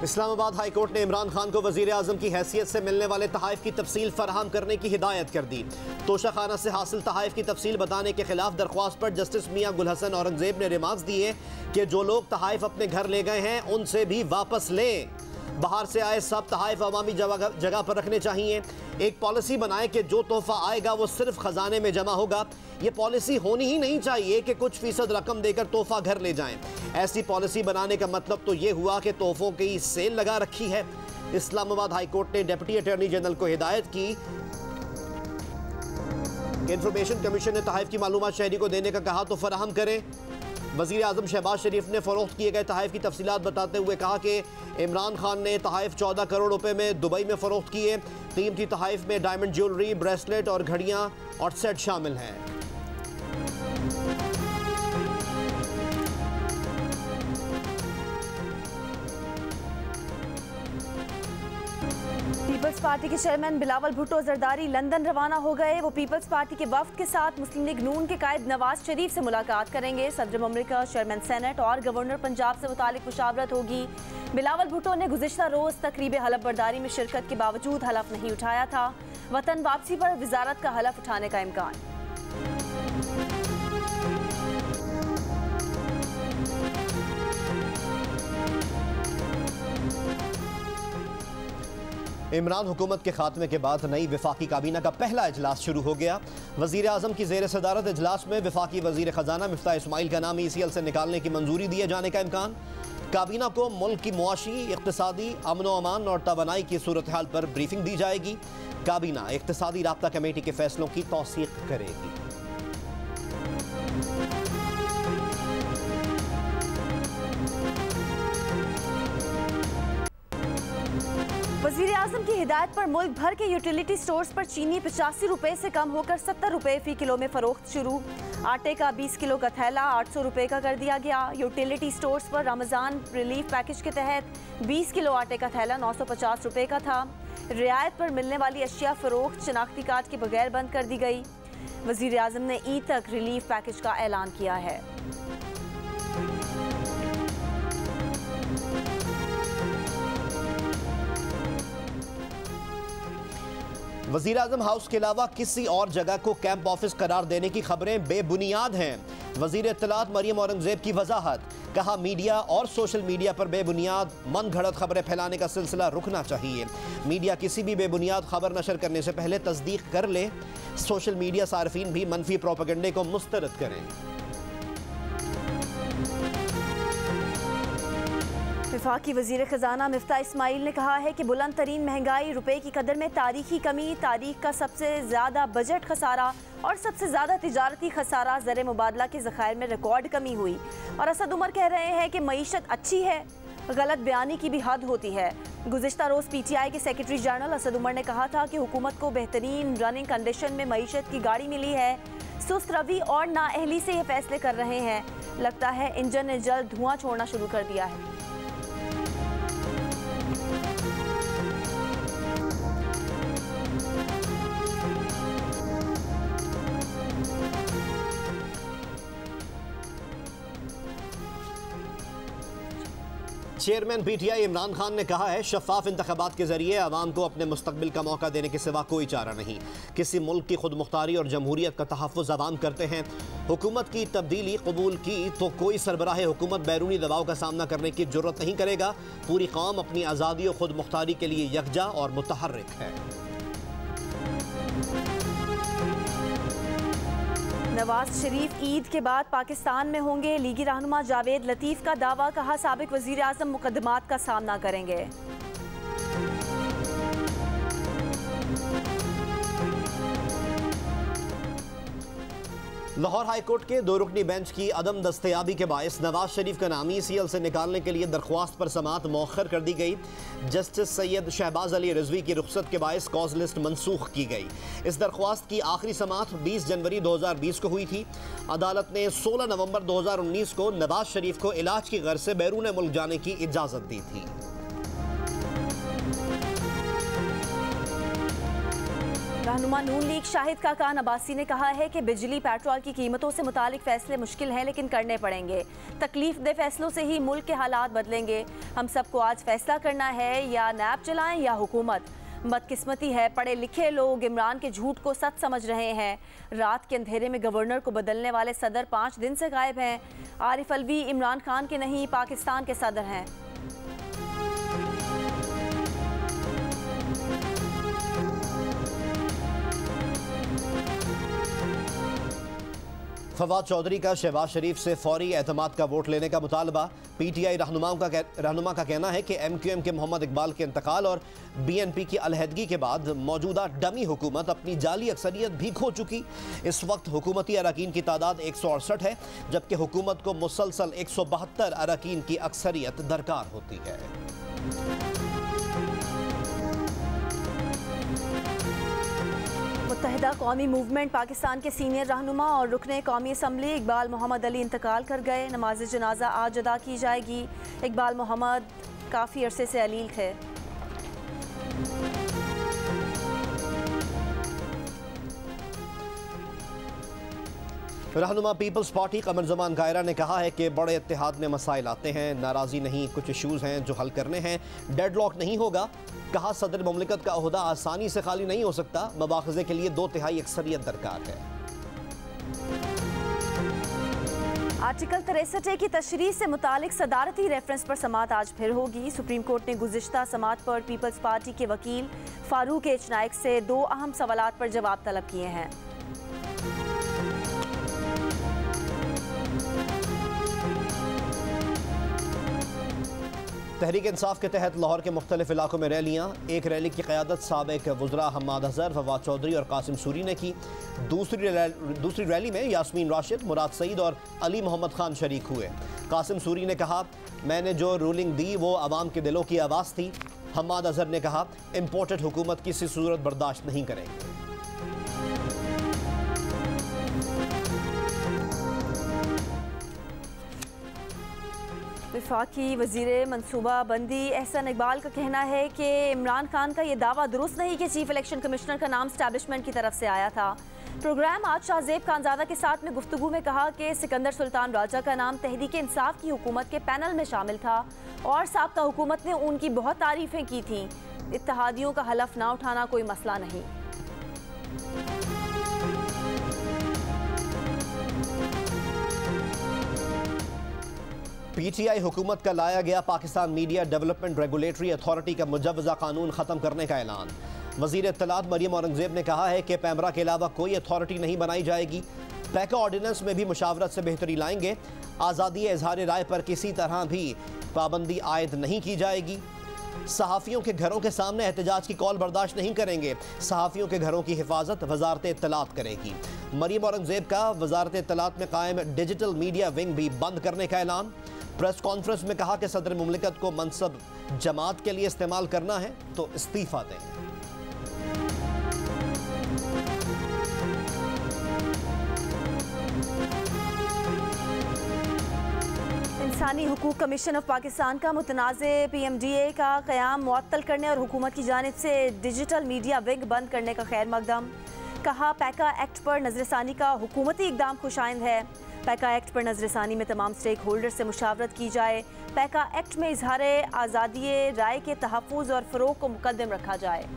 Islamabad high court ने इमरान खान को वजीर आजम की हैसियत से मिलने वाले तहाइफ की तफसील फराहम करने की हिदायत कर दी। तोशा खाना से हासिल तहाइफ की तफसील बताने के खिलाफ दरख्वास्त पर जस्टिस मियां गुल हसन औरंगजेब ने रिमार्क्स दिए कि जो लोग तहाइफ अपने घर ले गए हैं उनसे भी वापस लें। बाहर से आए सब तहाइफ अवामी जगह पर रखने चाहिए। एक पॉलिसी बनाए कि जो तोहफा आएगा वो सिर्फ खजाने में जमा होगा। ये पॉलिसी होनी ही नहीं चाहिए कि कुछ फीसद रकम देकर तोहफा घर ले जाएं। ऐसी पॉलिसी बनाने का मतलब तो ये हुआ कि तोहफों की सेल लगा रखी है। इस्लामाबाद हाई कोर्ट ने डिप्टी अटॉर्नी जनरल को हिदायत की। इंफॉर्मेशन कमीशन ने तहाइफ की मालूमात शहरी को देने का कहा तो फराहम करें। वज़ीर आज़म शहबाज शरीफ ने फ़रोख्त किए गए तहाइफ की तफसीलात बताते हुए कहा कि इमरान खान ने तहाइफ 14 करोड़ रुपए में दुबई में फ़रोख्त किए। कीमती तहाइफ में डायमंड ज्वेलरी, ब्रेसलेट और घड़ियाँ और सेट शामिल हैं। पीपल्स पार्टी के चेयरमैन बिलावल भुट्टो जरदारी लंदन रवाना हो गए। वो पीपल्स पार्टी के वफ्द के साथ मुस्लिम लीग नून के कायद नवाज शरीफ से मुलाकात करेंगे। सदर ममलिकत, चेयरमैन सेनेट और गवर्नर पंजाब से मुतालिक मुशावरत होगी। बिलावल भुट्टो ने गुज़िश्ता रोज़ तकरीब हलफ बर्दारी में शिरकत के बावजूद हलफ नहीं उठाया था। वतन वापसी पर वजारत का हलफ उठाने का इम्कान। इमरान हुकूमत के खात्मे के बाद नई विफाकी काबीना का पहला इजलास शुरू हो गया। वज़ीर आज़म की ज़ेर सदारत इजलास में विफाकी वज़ीर ख़जाना मिफ्ताह इस्माइल का नाम ECL से निकालने की मंजूरी दिए जाने का इम्कान। काबीना को मुल्क की मुआशी, इक़्तिसादी, अमन व अमान और तवानाई की सूरत हाल पर ब्रीफिंग दी जाएगी। काबीना इक़्तिसादी राब्ता कमेटी के फैसलों की तौसीक़ करेगी। वज़ीर आज़म की हिदायत पर मुल्क भर के यूटिलिटी स्टोर्स पर चीनी 85 रुपए से कम होकर 70 रुपए फ़ी किलो में फ़रोख्त शुरू। आटे का 20 किलो का थैला 800 रुपए का कर दिया गया। यूटिलिटी स्टोर्स पर रमज़ान रिलीफ पैकेज के तहत 20 किलो आटे का थैला 950 रुपए का था। रियायत पर मिलने वाली अशिया फ़रोख्त शनाख्ती कार्ड के बगैर बंद कर दी गई। वज़ीर आज़म ने ईद तक रिलीफ पैकेज का ऐलान किया है। वज़ीर आज़म हाउस के अलावा किसी और जगह को कैंप ऑफिस करार देने की खबरें बेबुनियाद हैं। वज़ीर इत्तलात मरियम औरंगजेब की वजाहत, कहा मीडिया और सोशल मीडिया पर बेबुनियाद मन घड़त खबरें फैलाने का सिलसिला रुकना चाहिए। मीडिया किसी भी बेबुनियाद खबर नशर करने से पहले तस्दीक कर ले। सोशल मीडिया सार्फिन भी मनफी प्रोपेगेंडे को मुस्तरद करें। वफाकी वज़ीर ख़जाना मिफ्ताह इस्माइल ने कहा है कि बुलंद तरीन महंगाई, रुपए की कदर में तारीखी कमी, तारीख का सबसे ज़्यादा बजट खसारा और सबसे ज़्यादा तिजारती खसारा, ज़र मुबादला के ज़खायर में रिकॉर्ड कमी हुई। और असद उमर कह रहे हैं कि मईशत अच्छी है, गलत बयानी की भी हद होती है। गुज़िश्ता रोज़ PTI के सेक्रेटरी जनरल असद उमर ने कहा था कि हुकूमत को बेहतरीन रनिंग कंडीशन में मईशत की गाड़ी मिली है। सुस्त रवि और नाअहली से ये फैसले कर रहे हैं। लगता है इंजन ने जल्द धुआं छोड़ना शुरू कर दिया है। चेयरमैन PTI इमरान खान ने कहा है शफाफ इंतखाबात के जरिए अवाम को अपने मुस्तकबिल का मौका देने के सिवा कोई चारा नहीं। किसी मुल्क की खुद मुख्तारी और जमहूरियत का तहफ़्फ़ुज़ अवाम करते हैं। हुकूमत की तब्दीली कबूल की तो कोई सरबराह हुकूमत बैरूनी दबाव का सामना करने की ज़रूरत नहीं करेगा। पूरी कौम अपनी आज़ादी और खुद मुख्तारी के लिए यकजा और मुतहर्रिक है। नवाज शरीफ ईद के बाद पाकिस्तान में होंगे। लीगी रहनुमा जावेद लतीफ़ का दावा, कहा साबिक वज़ीर आज़म मुकदमात का सामना करेंगे। लाहौर हाई कोर्ट के 2 रुकनी बेंच की अदम दस्तयाबी के बायस नवाज शरीफ का नाम ECL से निकालने के लिए दरख्वास्त पर समाअत मौखर कर दी गई। जस्टिस सैयद शहबाज अली रिजवी की रुख्सत के बायस कॉज लिस्ट मनसूख की गई। इस दरख्वास्त की आखिरी समाअत 20 जनवरी 2020 को हुई थी। अदालत ने 16 नवंबर 2019 को नवाज शरीफ को इलाज की गर्ज से बैरून मुल्क जाने की इजाज़त दी थी। रहनुमा नून लीग शाहिद खाकान अब्बासी ने कहा है कि बिजली पेट्रोल की कीमतों से मुतालिक फैसले मुश्किल हैं लेकिन करने पड़ेंगे। तकलीफ दे फैसलों से ही मुल्क के हालात बदलेंगे। हम सबको आज फैसला करना है, या नैब चलाएं या हुकूमत। बदकिस्मती है, पढ़े लिखे लोग इमरान के झूठ को सच समझ रहे हैं। रात के अंधेरे में गवर्नर को बदलने वाले सदर 5 दिन से गायब हैं। आरिफ अलवी इमरान खान के नहीं, पाकिस्तान के सदर हैं। फवाद चौधरी का शहबाज शरीफ से फौरी एतमाद का वोट लेने का मुतालबा। PTI रहनुमा का कहना है कि MQM के मोहम्मद इकबाल के इंतकाल और BNP की अलहदगी के बाद मौजूदा डमी हुकूमत अपनी जाली अक्सरियत भी खो चुकी। इस वक्त हुकूमती अरकान की तादाद 168 है, जबकि हुकूमत को मुसलसल 172 अरकान की अक्सरियत दरकार होती है। मुत्तहिदा कौमी मूवमेंट पाकिस्तान के सीनियर रहनुमा और रुकने कौमी असम्बली इकबाल मोहम्मद अली इंतकाल कर गए। नमाज जनाजा आज अदा की जाएगी। इकबाल मोहम्मद काफ़ी अरसे से अलील थे। रहनुमा पीपल्स पार्टी कमर जमान कायरा ने कहा है कि बड़े इत्तेहाद में मसाइल आते हैं, नाराज़ी नहीं, कुछ इशूज़ हैं जो हल करने हैं, डेडलॉक नहीं होगा। कहा सदर मुमलिकत का ओहदा आसानी से खाली नहीं हो सकता, मबाख़ज़े के लिए 2/3 अक्सरियत दरकार है। आर्टिकल 63A की तशरीह से मुतालिक सदारती रेफरेंस पर समात आज फिर होगी। सुप्रीम कोर्ट ने गुज़िश्ता समात पर पीपल्स पार्टी के वकील फारूक एच नाइक से 2 अहम सवालात पर जवाब तलब किए हैं। तहरीक इंसाफ के तहत लाहौर के मुख्तलिफ इलाकों में रैलियाँ। एक रैली की क़यादत साबिक़ वज़रा हम्माद अज़हर, फवाद चौधरी और कासिम सूरी ने की। दूसरी रैली में यास्मीन राशिद, मुराद सईद और अली मोहम्मद खान शरीक हुए। कासिम सूरी ने कहा, मैंने जो रूलिंग दी वो अवाम के दिलों की आवाज़ थी। हम्माद अज़हर ने कहा, इम्पोर्टेड हुकूमत किसी सूरत बर्दाश्त नहीं करेंगे। वफाकी वज़ीर मनसूबाबंदी एहसन इकबाल का कहना है कि इमरान खान का ये दावा दुरुस्त नहीं कि चीफ इलेक्शन कमिश्नर का नाम स्टैब्लिशमेंट की तरफ से आया था। प्रोग्राम आज शाहजेब खानजादा के साथ में गुफ्तगू में कहा कि सिकंदर सुल्तान राजा का नाम तहरीक इंसाफ की हुकूमत के पैनल में शामिल था और साबका हुकूमत ने उनकी बहुत तारीफें की थीं। इत्तेहादियों का हलफ ना उठाना कोई मसला नहीं। PTI हुकूमत का लाया गया Pakistan media development regulatory authority का मुजव्वज़ा कानून ख़त्म करने का ऐलान। वज़ीर इत्तलात मरियम औरंगज़ेब ने कहा है कि पैमरा के अलावा कोई अथॉरिटी नहीं बनाई जाएगी। पैका ऑर्डिनेंस में भी मुशावरत से बेहतरी लाएंगे। आज़ादी इज़हार राय पर किसी तरह भी पाबंदी आयद नहीं की जाएगी। सहाफ़ियों के घरों के सामने एहतजाज की कॉल बर्दाश्त नहीं करेंगे। सहाफ़ियों के घरों की हिफाजत वजारत इत्तलात करेगी। मरियम औरंगज़ेब का वजारत इत्तलात में कायम डिजिटल मीडिया विंग भी बंद करने का ऐलान। प्रेस कॉन्फ्रेंस में कहा कि सदर मुमलिकत को मनसब जमात के लिए इस्तेमाल करना है तो इस्तीफ़ा दें। इंसानी हुकूक कमीशन ऑफ पाकिस्तान का मुतनाज़े PMDA का क़याम मुअत्तल करने और हुकूमत की जानिब से डिजिटल मीडिया विंग बंद करने का खैर मकदम। कहा, पैका एक्ट पर नज़रसानी का हुकूमती इक़दाम खुशाइंद है। पैका एक्ट पर नज़रसानी में तमाम स्टेक होल्डर से मुशावरत की जाए। पैका एक्ट में इजहार आज़ादी राय के तहफ़्फ़ुज़ और फ़रोग़ को मुक़द्दम रखा जाए।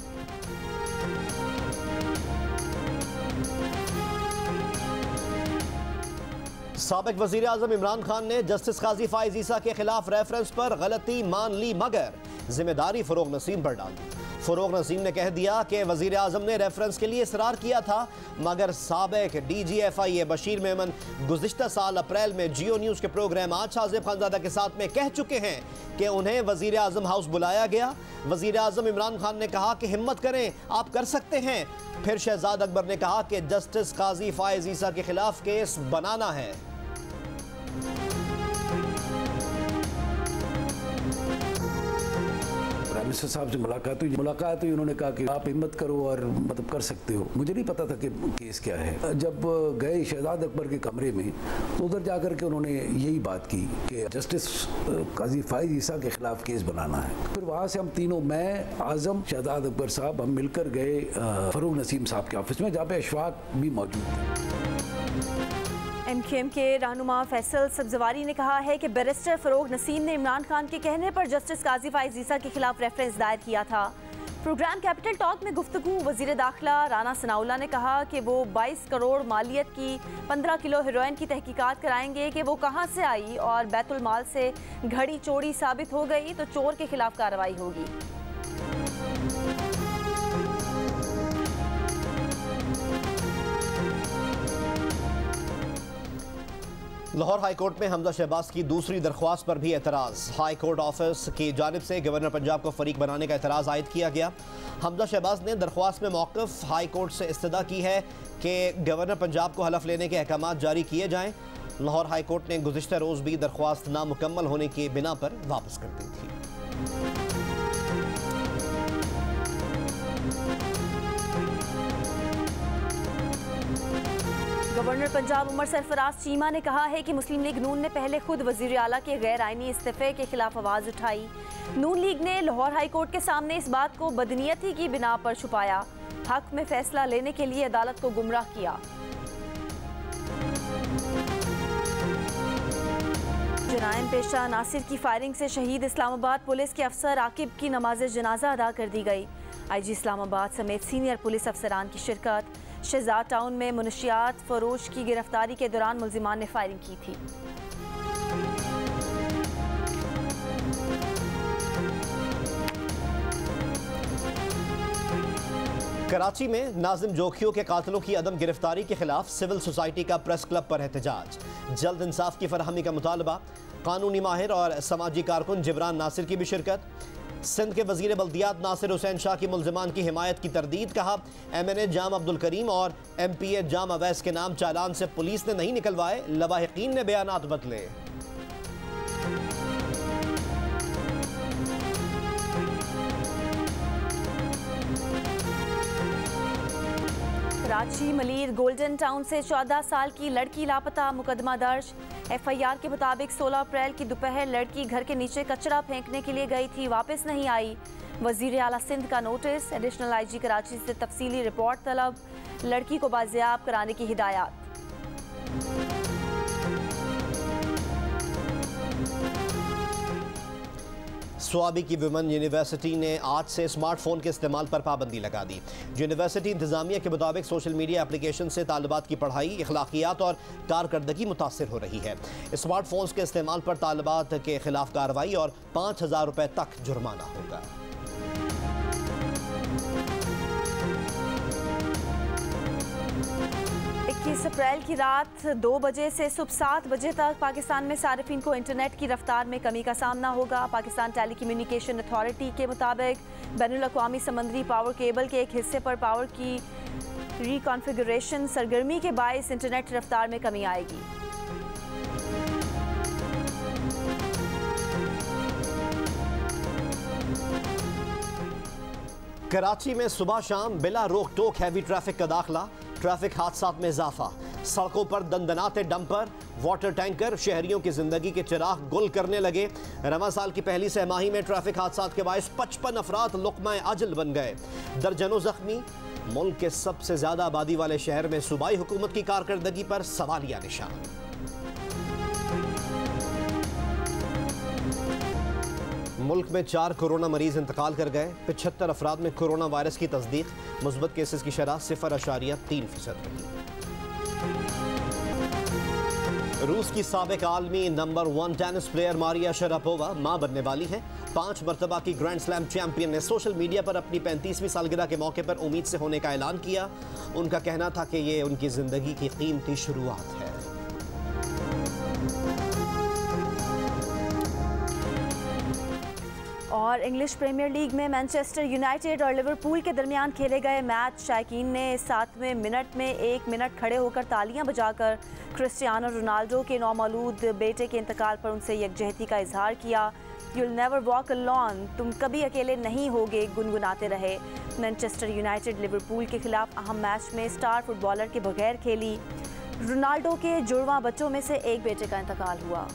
साबिक़ वज़ीर आज़म इमरान खान ने जस्टिस काज़ी फ़ाइज़ ईसा के खिलाफ रेफरेंस पर गलती मान ली, मगर जिम्मेदारी फ़रोग़ नसीम पर डाल दी। फ़रोग़ नसीम ने कह दिया कि वज़ीर आज़म ने रेफरेंस के लिए इसरार किया था, मगर साबिक़ DGFIA बशीर मेमन गुज़िश्ता साल अप्रैल में जियो न्यूज़ के प्रोग्राम आज शाहजेब खानजादा के साथ में कह चुके हैं कि उन्हें वज़ीर आज़म हाउस बुलाया गया। वज़ीर आज़म इमरान खान ने कहा कि हिम्मत करें, आप कर सकते हैं। फिर शहजाद अकबर ने कहा कि जस्टिस काज़ी फ़ाइज़ ईसा के खिलाफ केस बनाना है। मिनिस्टर साहब से मुलाकात हुई। उन्होंने कहा कि आप हिम्मत करो और मतलब कर सकते हो। मुझे नहीं पता था कि केस क्या है। जब गए शहजाद अकबर के कमरे में तो उधर जाकर के उन्होंने यही बात की कि जस्टिस काजी फाइज ईसा के खिलाफ केस बनाना है। फिर वहाँ से हम तीनों, मैं, आजम, शहजाद अकबर साहब, हम मिलकर गए फरूक नसीम साहब के ऑफिस में, जहाँ पे अशफाक भी मौजूद थे। MQM के रहनुमा फैसल सब्जवारी ने कहा है कि बैरिस्टर फरूक नसीम ने इमरान खान के कहने पर जस्टिस काजी फाइज ईसा के खिलाफ रेफरेंस दायर किया था। प्रोग्राम कैपिटल टॉक में गुफ्तगू वजीर दाखिला राना सनाउल्लाह ने कहा कि वो 22 करोड़ मालियत की 15 किलो हेरोइन की तहकीकात कराएंगे कि वो कहां से आई और बैतुल माल से घड़ी चोरी साबित हो गई तो चोर के खिलाफ कार्रवाई होगी। लाहौर हाई कोर्ट में हमजा शहबाज की दूसरी दरख्वास्त पर भी एतराज़। हाई कोर्ट ऑफिस की जानिब से गवर्नर पंजाब को फरीक बनाने का एतराज़ आयद किया गया। हमजा शहबाज ने दरख्वास्त में मौक़िफ़ हाई कोर्ट से इस्तदा की है कि गवर्नर पंजाब को हलफ लेने के अहकाम जारी किए जाएँ। लाहौर हाई कोर्ट ने गुज़िश्ता रोज़ भी दरख्वास्त नामुकम्मल होने की बिना पर वापस कर दी थी। गवर्नर पंजाब उमर सरफराज चीमा ने कहा है कि मुस्लिम लीग नून ने पहले खुद वजीर आला के गैर आइनी इस्तीफे के खिलाफ आवाज़ उठाई। नून लीग ने लाहौर हाई कोर्ट के सामने इस बात को बदनीयती की बिना पर छुपाया। हक में फैसला लेने के लिए अदालत को गुमराह किया। जराइम पेशा नासिर की फायरिंग से शहीद इस्लामाबाद पुलिस के अफसर आकिब की नमाज जनाजा अदा कर दी गई। IG इस्लामाबाद समेत सीनियर पुलिस अफसरान की शिरकत। शहजाद टाउन में मुनशियात फरोश की गिरफ्तारी के दौरान मुल्जिमान ने फायरिंग की थी। कराची में नाजिम जोखियों के कातिलों की अदम गिरफ्तारी के खिलाफ सिविल सोसाइटी का प्रेस क्लब पर एहतजाज। जल्द इंसाफ की फरहमी का मुतालबा। कानूनी माहिर और समाजी कारकुन जिब्रान नासिर की भी शिरकत। सिंध के वजीर बल्दियात नासिर हुसैन शाह की मुल्जिमान की हिमायत की तरदीद। कहा MNA जाम अब्दुल करीम और MPA जाम अवैस के नाम चालान से पुलिस ने नहीं निकलवाए, लवाहिकीन ने बयानात बदले। कराची मलीर गोल्डन टाउन से 14 साल की लड़की लापता, मुकदमा दर्ज। FIR के मुताबिक 16 अप्रैल की दोपहर लड़की घर के नीचे कचरा फेंकने के लिए गई थी, वापस नहीं आई। वजीर आला सिंध का नोटिस। एडिशनल IG कराची से तफसीली रिपोर्ट तलब। लड़की को बाजियाब कराने की हिदायत। स्वाबी की वुमेन यूनिवर्सिटी ने आज से स्मार्टफोन के इस्तेमाल पर पाबंदी लगा दी। यूनिवर्सिटी इंतजामिया के मुताबिक सोशल मीडिया एप्लीकेशन से तालिबात की पढ़ाई, अखलाकियात और कारकर्दगी मुतासर हो रही है। स्मार्टफोन्स के इस्तेमाल पर तालिबात के खिलाफ कार्रवाई और 5,000 रुपये तक जुर्माना होगा। 21 अप्रैल की रात 2 बजे से सुबह 7 बजे तक पाकिस्तान में सार्फिन को इंटरनेट की रफ्तार में कमी का सामना होगा। पाकिस्तान टेलीकम्युनिकेशन अथॉरिटी के मुताबिक बैनुल-अक़वामी समंदरी पावर केबल के एक हिस्से पर पावर की रिकॉन्फ़िगरेशन सरगर्मी के बायस इंटरनेट रफ्तार में कमी आएगी। कराची में सुबह शाम बिला रोक टोक हैवी ट्रैफिक का दाखिला। ट्रैफिक हादसात में इजाफा। सड़कों पर दंदनाते डंपर, वाटर टैंकर शहरियों की जिंदगी के चिराग गुल करने लगे। रवां साल की पहली सहमाही में ट्रैफिक हादसात के बायस 55 अफराद लुक़मा अजल बन गए, दर्जनों जख्मी। मुल्क के सबसे ज्यादा आबादी वाले शहर में सूबाई हुकूमत की कारकर्दगी पर सवालिया निशान। मुल्क में 4 कोरोना मरीज इंतकाल कर गए। 75 अफराद में कोरोना वायरस की तस्दीक। मुस्बत केसेस की शरह 0.3% रही। रूस की साबिक आलमी number 1 tennis player Maria Sharapova मां बनने वाली हैं। 5 मरतबा की ग्रैंड स्लैम चैंपियन ने सोशल मीडिया पर अपनी 35वीं सालगिरह के मौके पर उम्मीद से होने का ऐलान किया। उनका कहना था कि ये उनकी जिंदगी की कीमती शुरुआत है। और इंग्लिश प्रीमियर लीग में मैनचेस्टर यूनाइटेड और लिवरपूल के दरमियान खेले गए मैच शायकीन ने 7वें मिनट में 1 मिनट खड़े होकर तालियां बजाकर क्रिस्टियानो रोनाल्डो के नौमौलूद बेटे के इंतकाल पर उनसे यकजहती का इजहार किया। यूल नेवर वॉक अलोन, तुम कभी अकेले नहीं होगे, गुनगुनाते रहे। मैनचेस्टर यूनाइटेड लिवरपूल के खिलाफ अहम मैच में स्टार फुटबॉलर के बगैर खेली। रोनाल्डो के जुड़वा बच्चों में से एक बेटे का इंतकाल हुआ।